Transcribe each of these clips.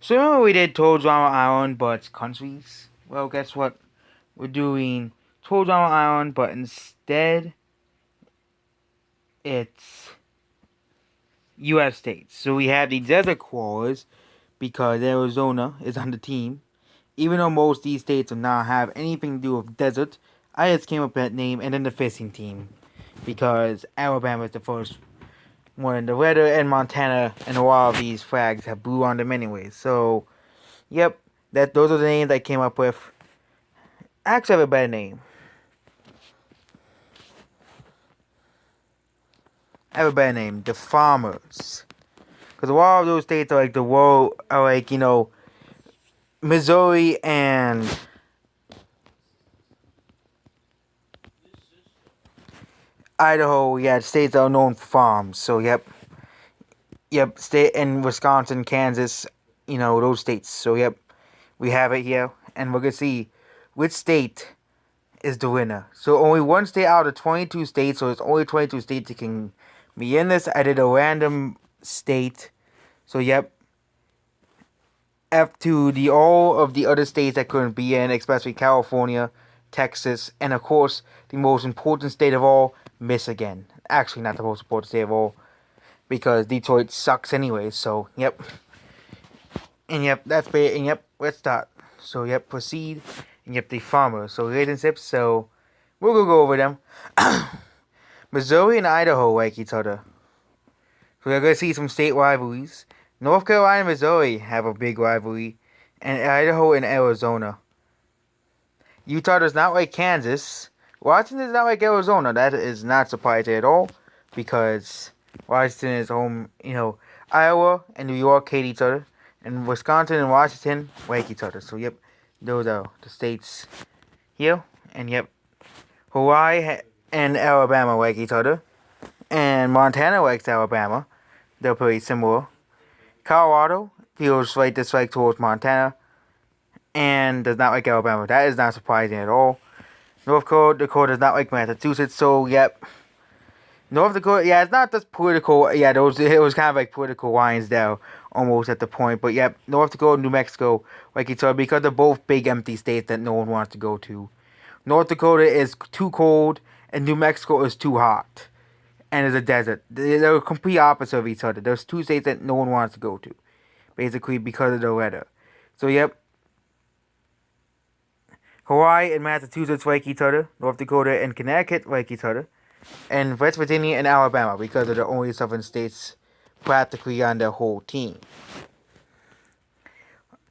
So remember we did Toad Drama Island, but countries? Well, guess what? We're doing Toad Drama Island, but instead it's U.S. states. So we have the desert clause because Arizona is on the team. Even though most of these states do not have anything to do with desert, I just came up with that name, and then the fishing team because Alabama is the first one. The weather and Montana and a lot of these flags have blue on them anyway. So, yep, those are the names I came up with. I actually have a better name. I have a better name. The Farmers. Because a lot of those states are like the world, are like, Missouri and Idaho, yeah, states that are known for farms. So, yep, state and Wisconsin, Kansas, those states. So, yep, we have it here, and we're gonna see which state is the winner. So, only one state out of 22 states, so it's only 22 states that can be in this. I did a random state. So, yep, F to the all of the other states that couldn't be in, especially California, Texas, and of course, the most important state of all, Michigan. Actually, not the most important state of all, because Detroit sucks anyway. So, yep. And yep, that's it. And yep, let's start. So, yep, proceed. And yep, the farmers. So, relationships. So, we're gonna go over them. Missouri and Idaho like each other. So, we're gonna see some state rivalries. North Carolina and Missouri have a big rivalry, and Idaho and Arizona. Utah does not like Kansas. Washington does not like Arizona. That is not surprising at all, because Washington is home. Iowa and New York hate each other, and Wisconsin and Washington like each other. So yep, those are the states here, and yep, Hawaii and Alabama like each other, and Montana likes Alabama. They're pretty similar. Colorado feels like dislike towards Montana and does not like Alabama. That is not surprising at all. North Dakota does not like Massachusetts, so yep. North Dakota, yeah, it's not just political. Yeah, it was kind of like political lines there, almost at the point. But yep, North Dakota and New Mexico like each other because they're both big empty states that no one wants to go to. North Dakota is too cold, and New Mexico is too hot, and is a desert. They're complete opposite of each other. There's two states that no one wants to go to, basically because of the weather. So yep, Hawaii and Massachusetts like each other. North Dakota and Connecticut like each other. And West Virginia and Alabama because they're the only southern states practically on their whole team.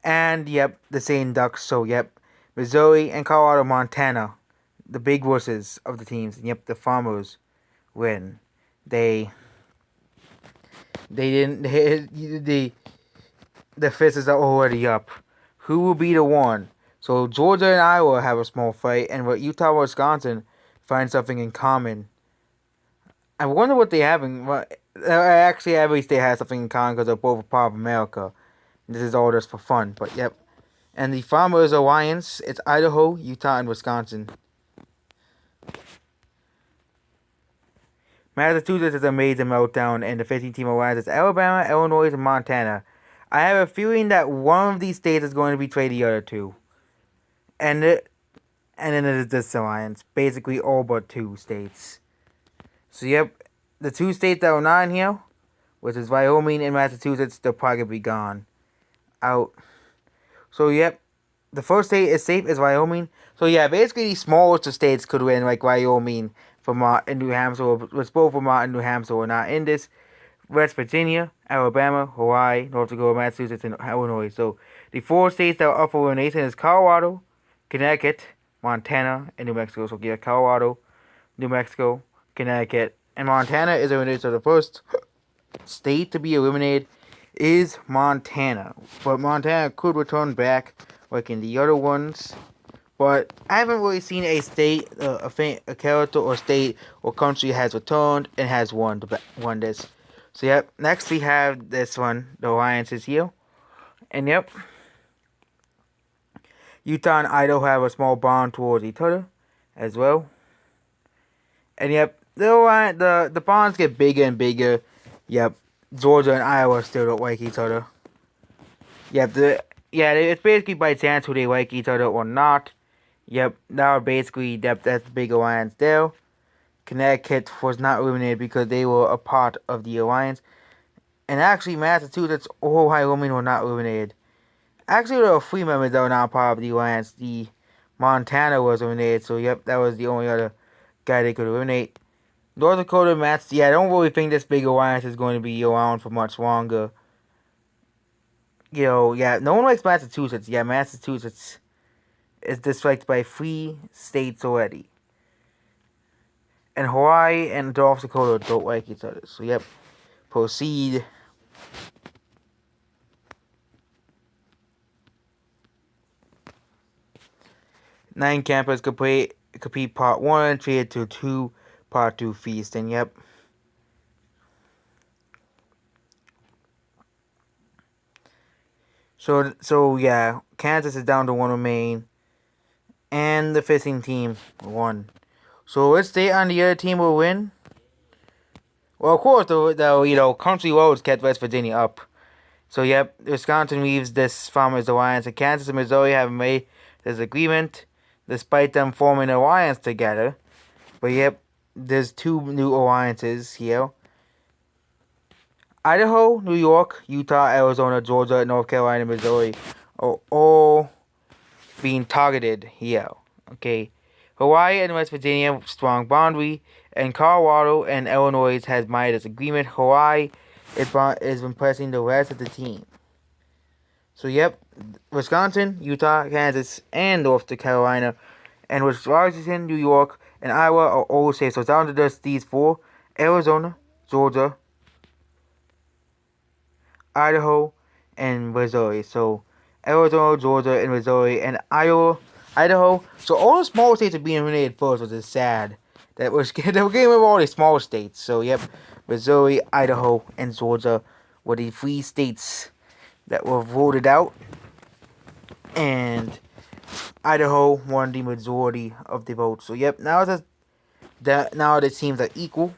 And yep, the same Ducks. So yep, Missouri and Colorado, Montana, the big wusses of the teams. And yep, the Farmers win. They didn't. The fists are already up. Who will be the one? So Georgia and Iowa have a small fight, and Utah and Wisconsin find something in common. I wonder what they have in. Well, actually, every state has something in common because they're both a part of America. This is all just for fun, but yep. And the Farmers Alliance, it's Idaho, Utah, and Wisconsin. Massachusetts is a major meltdown, and the 15-team alliance is Alabama, Illinois, and Montana. I have a feeling that one of these states is going to betray the other two. And then there's this alliance, basically all but two states. So yep, the two states that are not in here, which is Wyoming and Massachusetts, they'll probably be gone. Out. So yep, the first state is safe is Wyoming. So yeah, basically the smallest of states could win, like Wyoming, Vermont, and New Hampshire, which both Vermont and New Hampshire are not in this. West Virginia, Alabama, Hawaii, North Dakota, Massachusetts, and Illinois. So the four states that are up for elimination is Colorado, Connecticut, Montana, and New Mexico. So yeah, Colorado, New Mexico, Connecticut, and Montana is eliminated. So the first state to be eliminated is Montana. But Montana could return back like in the other ones. But I haven't really seen a state, a character or state or country has returned and has won this. So yep, next we have this one, the alliances here. And yep, Utah and Idaho have a small bond towards each other as well. And yep, the bonds get bigger and bigger. Yep, Georgia and Iowa still don't like each other. Yep, it's basically by chance who they like each other or not. Yep, now basically that's the big alliance there. Connecticut was not eliminated because they were a part of the alliance. And actually, Massachusetts or Wyoming were not eliminated. Actually, there were 3 members that were not part of the alliance. The Montana was eliminated, so yep, that was the only other guy they could eliminate. North Dakota, I don't really think this big alliance is going to be around for much longer. No one likes Massachusetts. Yeah, Massachusetts is disliked by 3 states already. And Hawaii and North Dakota don't like each other. So, yep, proceed. Nine campers complete part 1, treated to 2, part 2 feast. And, yep. So yeah, Kansas is down to 1 remain. And the fishing team won. So which state on the other team will win? Well, of course, the country roads kept West Virginia up. So, yep, Wisconsin leaves this Farmers Alliance, and Kansas and Missouri have made this agreement, despite them forming an alliance together. But, yep, there's 2 new alliances here. Idaho, New York, Utah, Arizona, Georgia, North Carolina, Missouri are all being targeted here. Okay, Hawaii and West Virginia, strong boundary, and Colorado and Illinois has made this agreement. Hawaii is impressing the rest of the team. So, yep, Wisconsin, Utah, Kansas, and North Carolina, and Washington, New York, and Iowa are all safe. So, it's down to just these 4: Arizona, Georgia, Idaho, and Missouri. So, Arizona, Georgia, and Missouri, and Idaho. So, all the small states are being eliminated first, which is sad. They were getting rid of all the small states. So, yep, Missouri, Idaho, and Georgia were the 3 states that were voted out. And Idaho won the majority of the votes. So, yep, now the teams are equal.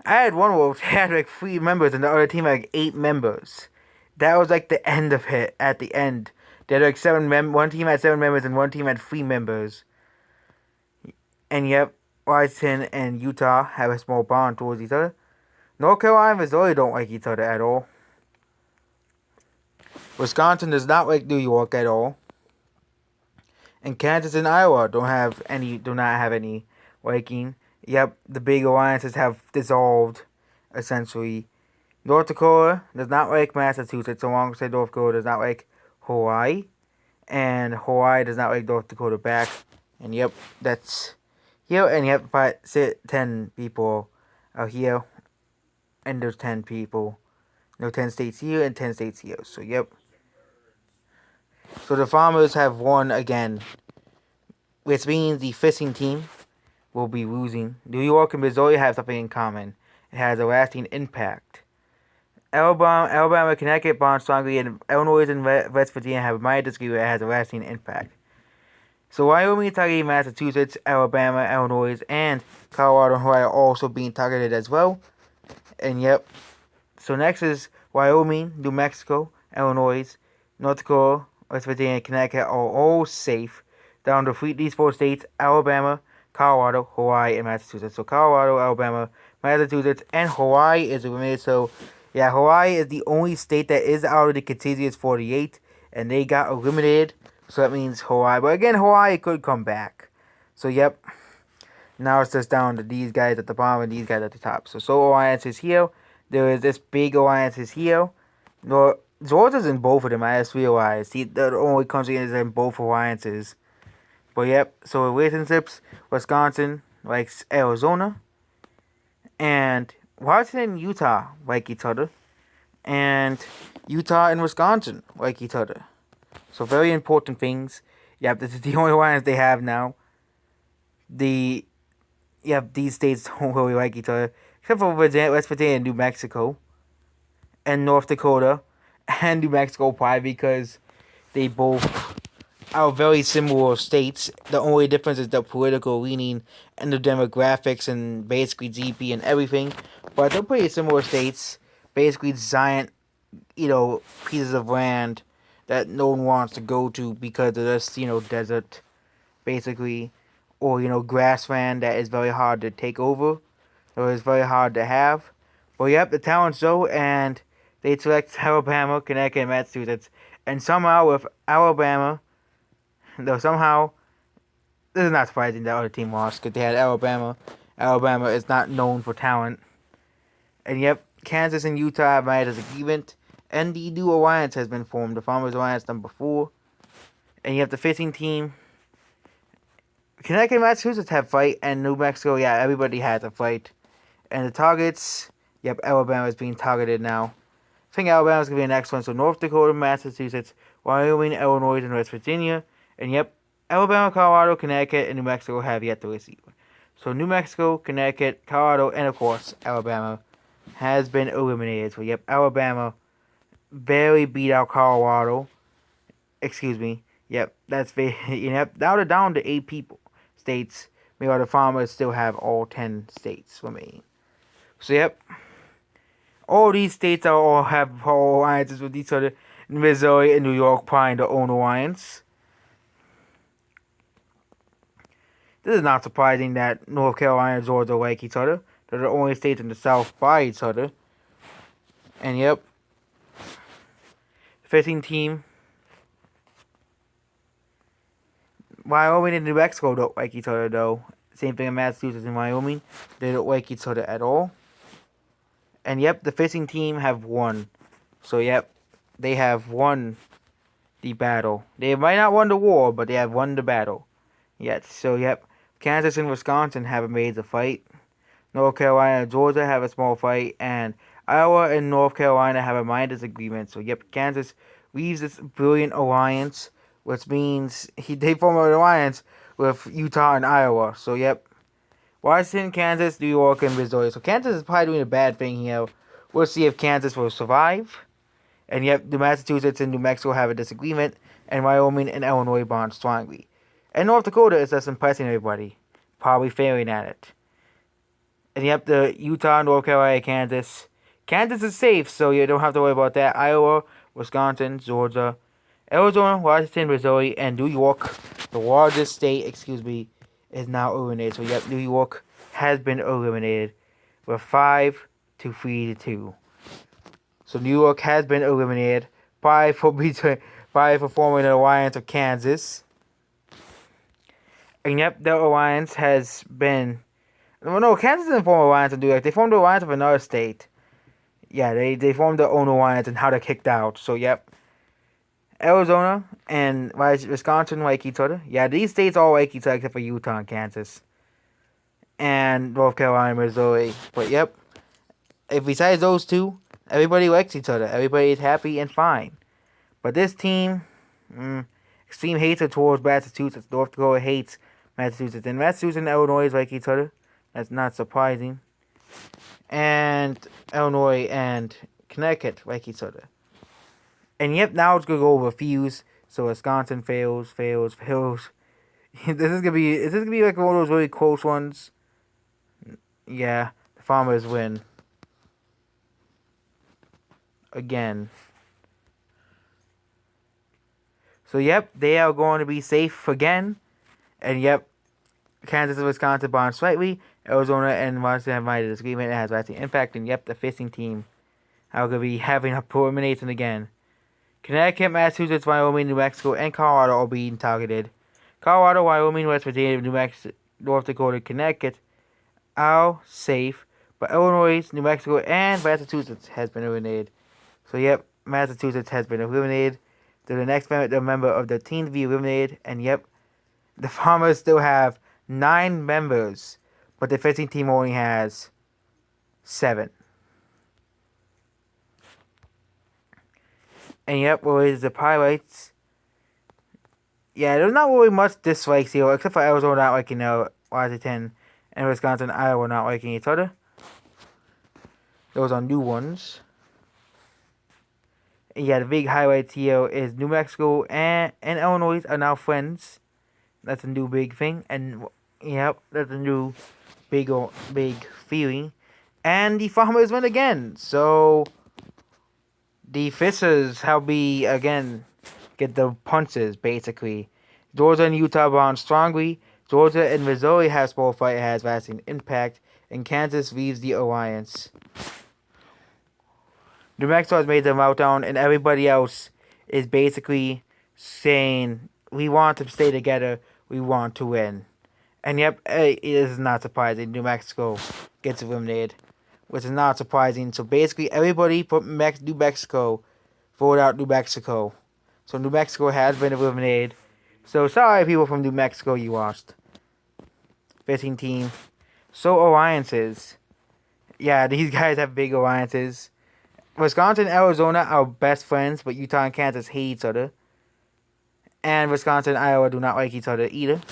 I had one vote had like 3 members, and the other team had like 8 members. That was like the end of it. At the end, they had like one team had 7 members, and one team had 3 members. And yep, Washington and Utah have a small bond towards each other. North Carolina and Missouri don't like each other at all. Wisconsin does not like New York at all. And Kansas and Iowa do not have any liking. Yep, the big alliances have dissolved, essentially. North Dakota does not like Massachusetts, alongside North Dakota does not like Hawaii. And Hawaii does not like North Dakota back. And yep, that's here. And yep, 10 people are here. And there's 10 people. No, 10 states here and 10 states here. So, yep. So the Farmers have won again, which means the fishing team will be losing. New York and Missouri have something in common. It has a lasting impact. Alabama, Connecticut bond strongly, and Illinois and West Virginia have a minor disagree where it has a lasting impact. So Wyoming, targeting Massachusetts, Alabama, Illinois, and Colorado and Hawaii are also being targeted as well. And yep. So next is Wyoming, New Mexico, Illinois, North Dakota, West Virginia, and Connecticut are all safe. Down to these 4 states: Alabama, Colorado, Hawaii, and Massachusetts. So Colorado, Alabama, Massachusetts, and Hawaii is eliminated. So yeah, Hawaii is the only state that is out of the contiguous 48, and they got eliminated. So that means Hawaii. But again, Hawaii could come back. So yep. Now it's just down to these guys at the bottom and these guys at the top. So alliances here. There is this big alliances here. Georgia's in both of them, I just realized. The only country is in both alliances. But yep, so relationships, Wisconsin likes Arizona. And Washington and Utah like each other. And Utah and Wisconsin like each other. So very important things. Yep, this is the only alliance they have now. These states don't really like each other. Except for West Virginia and New Mexico. And North Dakota. And New Mexico probably because they both are very similar states. The only difference is the political leaning and the demographics and basically GDP and everything. But they're pretty similar states. Basically giant pieces of land that no one wants to go to because of this, desert, basically, or, grassland that is very hard to take over, or is very hard to have. But yep, the talent show, and they select Alabama, Connecticut, and Massachusetts. And somehow, with Alabama, though somehow, this is not surprising that other team lost because they had Alabama. Alabama is not known for talent. And yep, Kansas and Utah have made a disagreement. And the new alliance has been formed, the Farmers Alliance #4. And you have the 15 team. Connecticut and Massachusetts have fight, and New Mexico, yeah, everybody has a fight. And the targets, yep, Alabama is being targeted now. I think Alabama's going to be the next one. So North Dakota, Massachusetts, Wyoming, Illinois, and West Virginia. And yep, Alabama, Colorado, Connecticut, and New Mexico have yet to receive. So New Mexico, Connecticut, Colorado, and of course, Alabama has been eliminated. So yep, Alabama barely beat out Colorado. Excuse me. Yep, that's very, yep. Now they're down to 8 states. Meanwhile, the Farmers still have all 10 states remaining. So yep, all these states all have alliances with each other. Missouri and New York playing their own alliance. This is not surprising that North Carolina and Georgia like each other. They're the only states in the South by each other. And yep, 15 team. Wyoming and New Mexico don't like each other though. Same thing in Massachusetts and Wyoming. They don't like each other at all. And yep, the fishing team have won. So yep, they have won the battle. They might not won the war, but they have won the battle. Yet, so yep, Kansas and Wisconsin have a major fight. North Carolina and Georgia have a small fight, and Iowa and North Carolina have a minor disagreement. So yep, Kansas leaves this brilliant alliance, which means they form an alliance with Utah and Iowa. So yep, Washington, Kansas, New York, and Missouri. So Kansas is probably doing a bad thing here. We'll see if Kansas will survive. And yep, the Massachusetts and New Mexico have a disagreement, and Wyoming and Illinois bond strongly. And North Dakota is just impressing everybody, probably failing at it. And yep, the Utah, North Carolina, Kansas. Kansas is safe, so you don't have to worry about that. Iowa, Wisconsin, Georgia, Arizona, Washington, Missouri, and New York, the largest state, is now eliminated. So yep, New York has been eliminated with 5-3-2. So New York has been eliminated by forming an alliance with Kansas. And yep, their alliance has been... Well, no, Kansas didn't form an alliance with New York. They formed an alliance with another state. Yeah, they formed their own alliance and how they're kicked out. So yep, Arizona and Wisconsin like each other. Yeah, these states all like each other except for Utah and Kansas. And North Carolina, Missouri. But yep, if besides those two, everybody likes each other. Everybody is happy and fine. But this team, extreme hatred towards Massachusetts. North Dakota hates Massachusetts. And Massachusetts and Illinois like each other. That's not surprising. And Illinois and Connecticut like each other. And yep, now it's gonna go over fuse. So Wisconsin fails. This is gonna be like one of those really close ones. Yeah, the Farmers win. Again. So yep, they are going to be safe again. And yep, Kansas and Wisconsin bond slightly. Arizona and Washington have made a disagreement that has lasting impact. And yep, the fishing team are going to be having a poor elimination again. Connecticut, Massachusetts, Wyoming, New Mexico, and Colorado are being targeted. Colorado, Wyoming, West Virginia, New Mexico, North Dakota, Connecticut are safe. But Illinois, New Mexico, and Massachusetts has been eliminated. So yep, Massachusetts has been eliminated. They're the next member of the team to be eliminated. And yep, the Farmers still have 9 members. But the 15 team only has 7. And yep, well, is the Pirates. Yeah, there's not really much dislikes here, except for Arizona not liking Washington and Wisconsin, Iowa not liking each other. Those are new ones. And yeah, the big highlights here is New Mexico and Illinois are now friends. That's a new big thing. And yep, that's a new big feeling. And the Farmers win again. So The Fissers, how be again get the punches basically. Georgia and Utah bond strongly. Georgia and Missouri have small fight has lasting impact, and Kansas leaves the alliance. New Mexico has made the meltdown, and everybody else is basically saying, we want to stay together, we want to win. And yep, it is not surprising. New Mexico gets eliminated, which is not surprising. So basically, everybody from New Mexico voted out New Mexico. So New Mexico has been eliminated. So sorry, people from New Mexico, you lost. 15 team. So alliances. Yeah, these guys have big alliances. Wisconsin and Arizona are best friends, but Utah and Kansas hate each other. And Wisconsin and Iowa do not like each other either.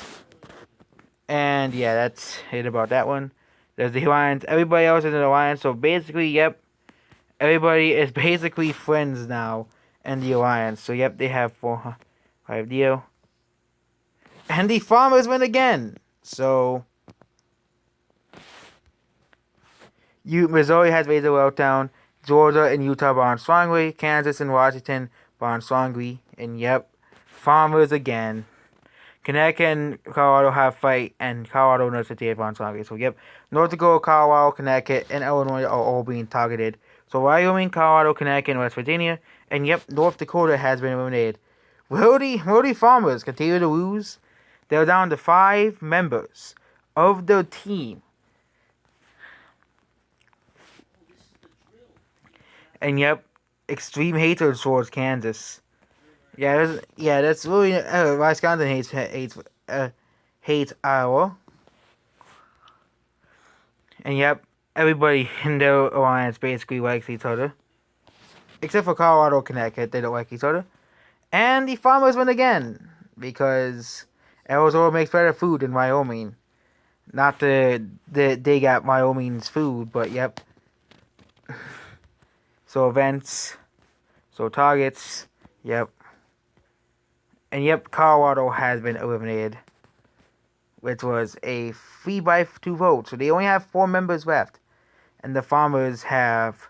And yeah, that's it about that one. There's the alliance. Everybody else is in the alliance. So basically, yep, everybody is basically friends now in the alliance. So yep, they have 4-5 deal. And the Farmers win again. So Missouri has made the meltdown. Georgia and Utah bond strongly. Kansas and Washington bond strongly. And yep, Farmers again. Connecticut and Colorado have fight, and Colorado and North City have bond strongly. So yep, North Dakota, Colorado, Connecticut, and Illinois are all being targeted. So Wyoming, Colorado, Connecticut, and West Virginia. And yep, North Dakota has been eliminated. Will the Farmers continue to lose? They're down to 5 members of their team. And yep, extreme hatred towards Kansas. That's really Wisconsin hates Iowa. And yep, everybody in their alliance basically likes each other, except for Colorado, Connecticut. They don't like each other. And the Farmers win again because Arizona makes better food than Wyoming. Not they got Wyoming's food, but yep. So events, so targets, yep. And yep, Colorado has been eliminated, which was a 3-2 vote. So they only have 4 members left, and the Farmers have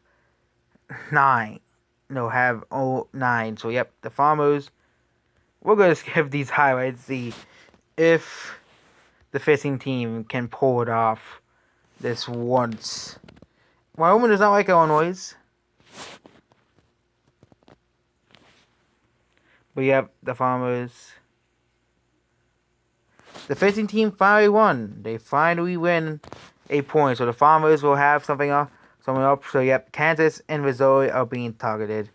9. No, have 9. So yep, the Farmers. We're gonna skip these highlights. See if the facing team can pull it off this once. Wyoming does not like Illinois. But yep, the Farmers. The facing team finally won. They finally win a point. So the Farmers will have something up. So yep, Kansas and Missouri are being targeted.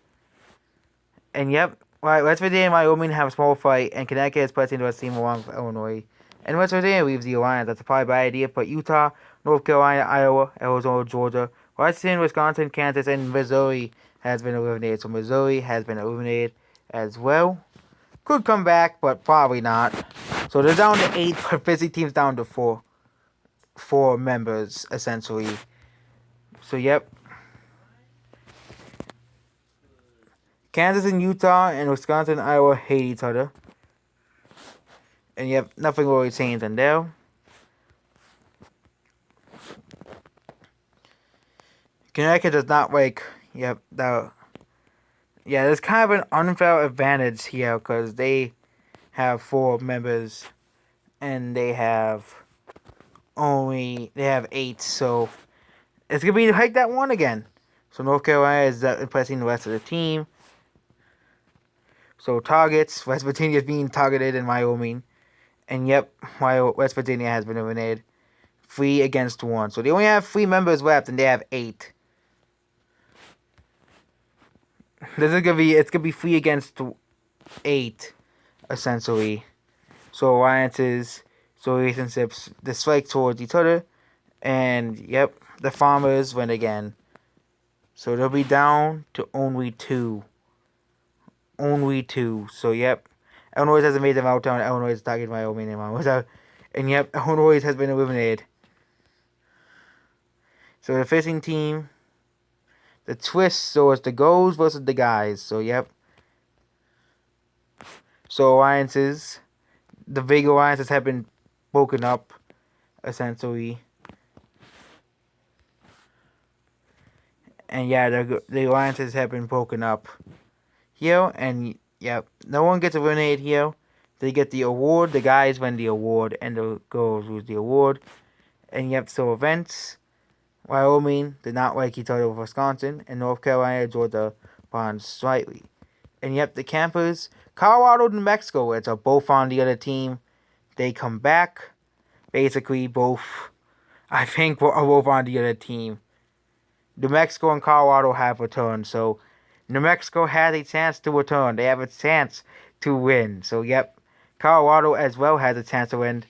And yep, West Virginia and Wyoming have a small fight. And Connecticut is pressing to a team along with Illinois. And West Virginia leaves the alliance. That's probably a bad idea. But Utah, North Carolina, Iowa, Arizona, Georgia, Washington, Wisconsin, Kansas, and Missouri has been eliminated. So Missouri has been eliminated as well. Could come back, but probably not. So they're down to 8, but busy team's down to 4 members, essentially. So, yep. Kansas and Utah and Wisconsin and Iowa hate each other. And, yep, nothing really changed in there. Connecticut does not like, yep, there's kind of an unfair advantage here because they have 4 members and they have 8, so it's gonna be like that one again. So North Carolina is impressing the rest of the team. So targets, West Virginia is being targeted in Wyoming, and yep, West Virginia has been eliminated 3-1. So they only have 3 members left, and they have 8. It's gonna be 3-8, essentially. So alliances, so relationships, dislike towards each other, and yep, the Farmers win again. So they'll be down to only 2. Only 2. So yep, Illinois hasn't made them out. Illinois is targeting Wyoming and yep, Illinois has been eliminated. So the fishing team. The twist, so it's the goes versus the guys. So, yep. So, alliances. The big alliances have been broken up, essentially. And yeah, the alliances have been broken up here, and yep, no one gets eliminated here. They get the award. The guys win the award, and the girls lose the award. And yep, so events. Wyoming did not like each other with Wisconsin, and North Carolina, Georgia bond slightly. And yep, the campers, Colorado, New Mexico, which are both on the other team. They come back. Basically, both, I think, are both on the other team. New Mexico and Colorado have returned, so New Mexico has a chance to return. They have a chance to win. So, yep, Colorado as well has a chance to win.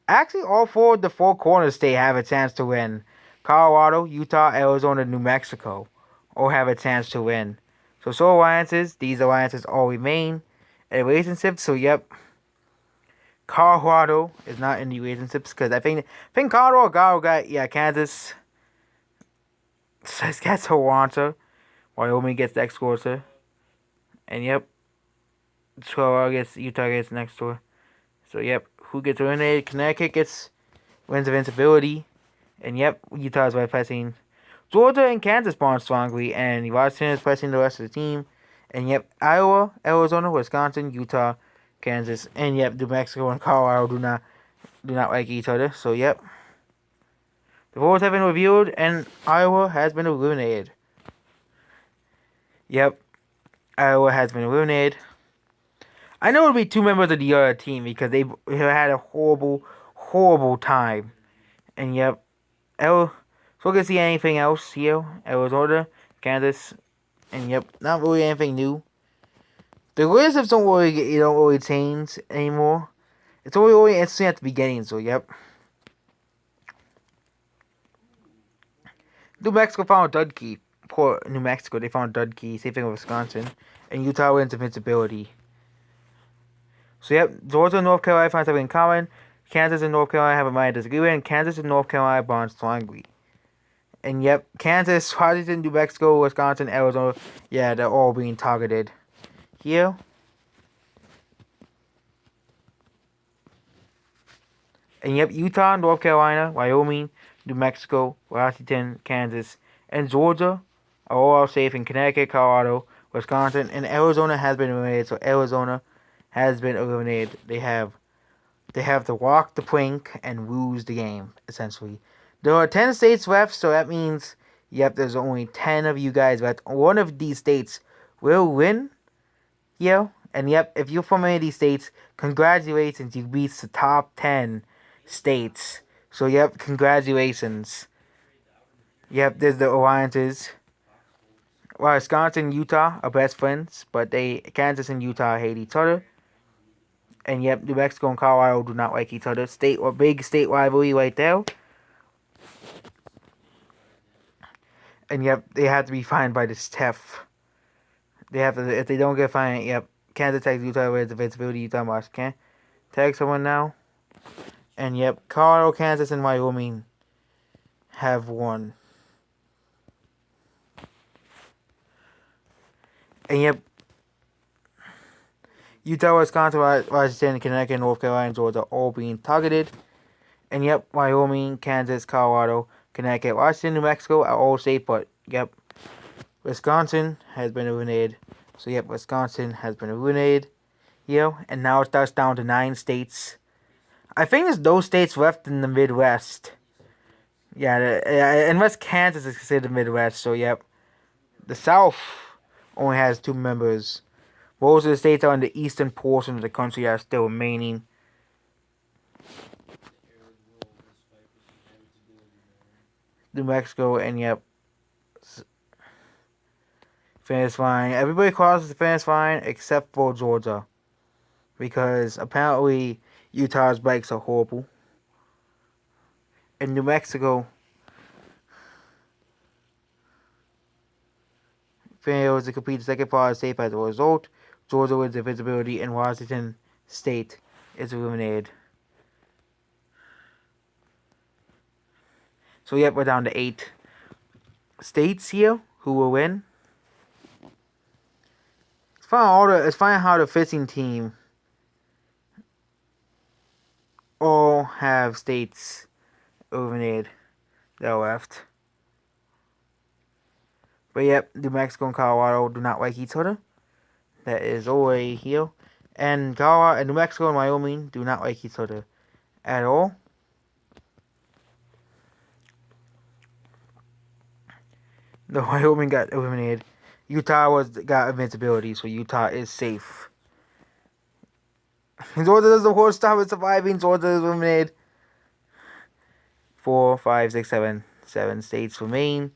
Actually, all four of the four corners state have a chance to win. Colorado, Utah, Arizona, New Mexico all have a chance to win. So alliances, these alliances all remain in relationships. So, yep, Colorado is not in the relationships because I think Colorado got Kansas. Gets Toronto. Wyoming gets next quarter. And yep, Colorado gets Utah gets next door. So yep, who gets eliminated? Connecticut wins invincibility. And yep, Utah is bypassing Georgia and Kansas bond strongly, and Washington is pressing the rest of the team. And yep, Iowa, Arizona, Wisconsin, Utah, Kansas, and yep, New Mexico and Colorado do not like each other. So yep, the rules have been reviewed, and Iowa has been eliminated. Yep, Iowa has been eliminated. I know it'll be two members of the other team because they had a horrible time. And yep, so we can see anything else here. Arizona, Kansas, and yep, not really anything new. The relationships don't really change anymore. It's only really interesting at the beginning. So yep. New Mexico found Dudkey. Poor New Mexico, they found Dudkey. Same thing with Wisconsin, and Utah wins invincibility. So yep, Georgia and North Carolina find something in common. Kansas and North Carolina have a minor disagreement, and Kansas and North Carolina bond strongly. And yep, Kansas, Washington, New Mexico, Wisconsin, Arizona, yeah, they're all being targeted here. And yep, Utah, North Carolina, Wyoming, New Mexico, Washington, Kansas, and Georgia are all safe in Connecticut, Colorado, Wisconsin, and Arizona has been eliminated. So Arizona has been eliminated. They have to walk the plank and lose the game, essentially. There are 10 states left, so that means, yep, there's only 10 of you guys left. One of these states will win, and yep, if you're from any of these states, congratulations, you reached the top 10 states. So, yep, congratulations. Yep, there's the alliances. Well, Wisconsin and Utah are best friends, but Kansas and Utah hate each other. And yep, New Mexico and Colorado do not like each other. Big state rivalry right there. And yep, they have to be fined by the TEF. They have to, if they don't get fined, yep, Kansas takes Utah with invincibility. Utah must can't tag someone now. And yep, Colorado, Kansas, and Wyoming have won. And yep, Utah, Wisconsin, Washington, Connecticut, North Carolina, and Georgia all being targeted. And yep, Wyoming, Kansas, Colorado, Connecticut, Washington, New Mexico are all safe, but yep, Wisconsin has been eliminated. So yep, Wisconsin has been eliminated. And now it starts down to 9 states. I think there's no states left in the Midwest. Yeah, unless Kansas is considered the Midwest. So yep, the South only has 2 members. Most of the states are in the eastern portion of the country that are still remaining. New Mexico, and yep, finish line. Everybody crosses the finish line except for Georgia, because apparently Utah's bikes are horrible. In New Mexico, fails to complete the second part of safe as a result. Georgia wins invincibility, and Washington State is eliminated. So yep, we're down to 8 states here who will win. Let's find how the fishing team all have states eliminated that are left. But yep, New Mexico and Colorado do not like each other. That is already here. And Colorado and New Mexico and Wyoming do not like each other at all. The Wyoming got eliminated. Utah got invincibility, so Utah is safe. Georgia does the horse stop with surviving. Georgia is eliminated. 4, 5, 6, 7, 7 states remain.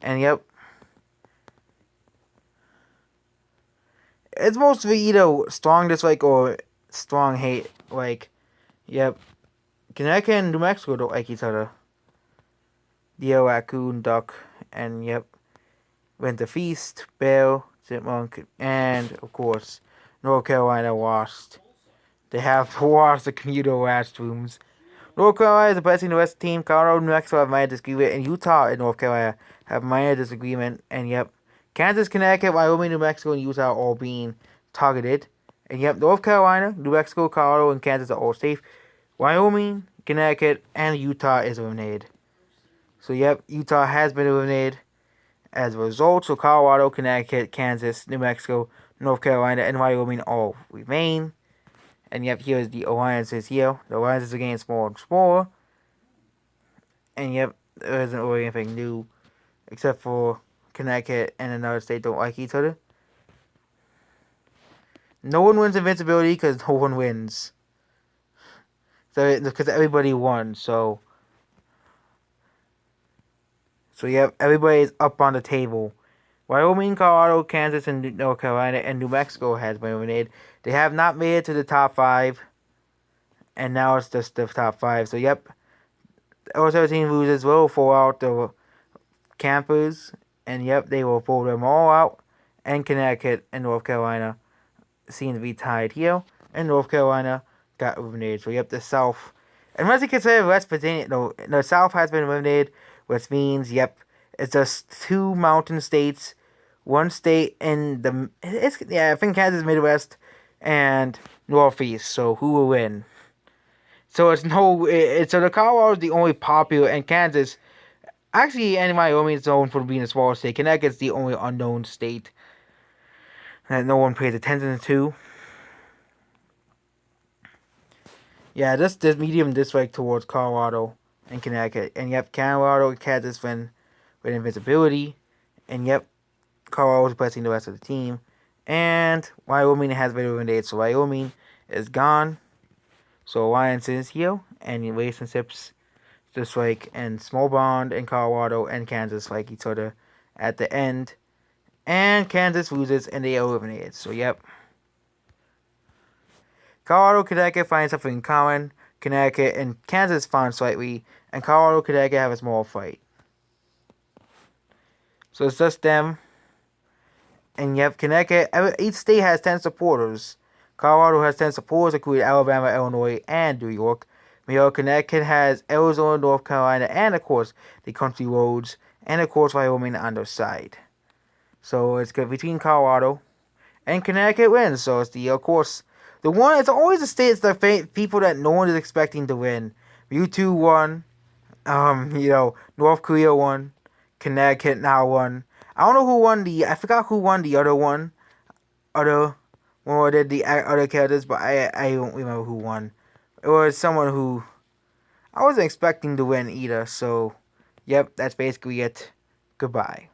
And yep. It's mostly either strong dislike or strong hate. Like, yep. Connecticut and New Mexico don't like each other. Deer, raccoon, duck, and yep. Winter Feast, Bear, Chipmunk, and of course, North Carolina lost. They have lost the commuter restrooms. North Carolina is oppressing the rest of the team. Colorado and New Mexico have minor disagreement, and Utah and North Carolina have minor disagreement. And yep, Kansas, Connecticut, Wyoming, New Mexico, and Utah are all being targeted. And yep, North Carolina, New Mexico, Colorado, and Kansas are all safe. Wyoming, Connecticut, and Utah is eliminated. So yep, Utah has been eliminated as a result. So Colorado, Connecticut, Kansas, New Mexico, North Carolina, and Wyoming all remain. And yep, here's the alliances here. The alliances are getting smaller and smaller. And yep, there isn't really anything new. Except for Connecticut and another state don't like each other. No one wins invincibility because no one wins. So, because everybody won, so yep, everybody is up on the table. Wyoming, Colorado, Kansas, and North Carolina, and New Mexico has been eliminated. They have not made it to the top 5. And now it's just the top 5. So, yep. All 17 losers will fall out the campers. And, yep, they will pull them all out. And Connecticut and North Carolina seem to be tied here. And North Carolina got eliminated. So, yep, the South. Unless you consider West Virginia, no, the South has been eliminated. Which means, yep, it's just 2 mountain states. 1 state in the... I think Kansas, Midwest, and Northeast. So, who will win? So, so the Colorado is the only popular, and Kansas... Actually, and Wyoming is known for being a small state. Connecticut's the only unknown state that no one pays attention to. Yeah, this medium dislike towards Colorado and Connecticut. And yep, Colorado and Kansas win with invincibility. And yep, Colorado is blessing the rest of the team. And Wyoming has been eliminated, so Wyoming is gone. So alliances here and relationships just like in small bond in Colorado and Kansas like each other at the end. And Kansas loses and they are eliminated. So yep. Colorado, Connecticut find something in common. Connecticut and Kansas find slightly. And Colorado, Connecticut have a small fight. So it's just them. And yep, Connecticut, each state has 10 supporters. Colorado has 10 supporters, including Alabama, Illinois, and New York. Meanwhile, Connecticut has Arizona, North Carolina, and of course, the country roads, and of course, Wyoming on their side. So it's good between Colorado and Connecticut wins. So it's of course, it's always the states that people that no one is expecting to win. U2 won, North Korea won, Connecticut now won. I don't know who won I forgot who won the other one. Did the other characters, but I don't remember who won. It was someone who I wasn't expecting to win either, so yep, that's basically it. Goodbye.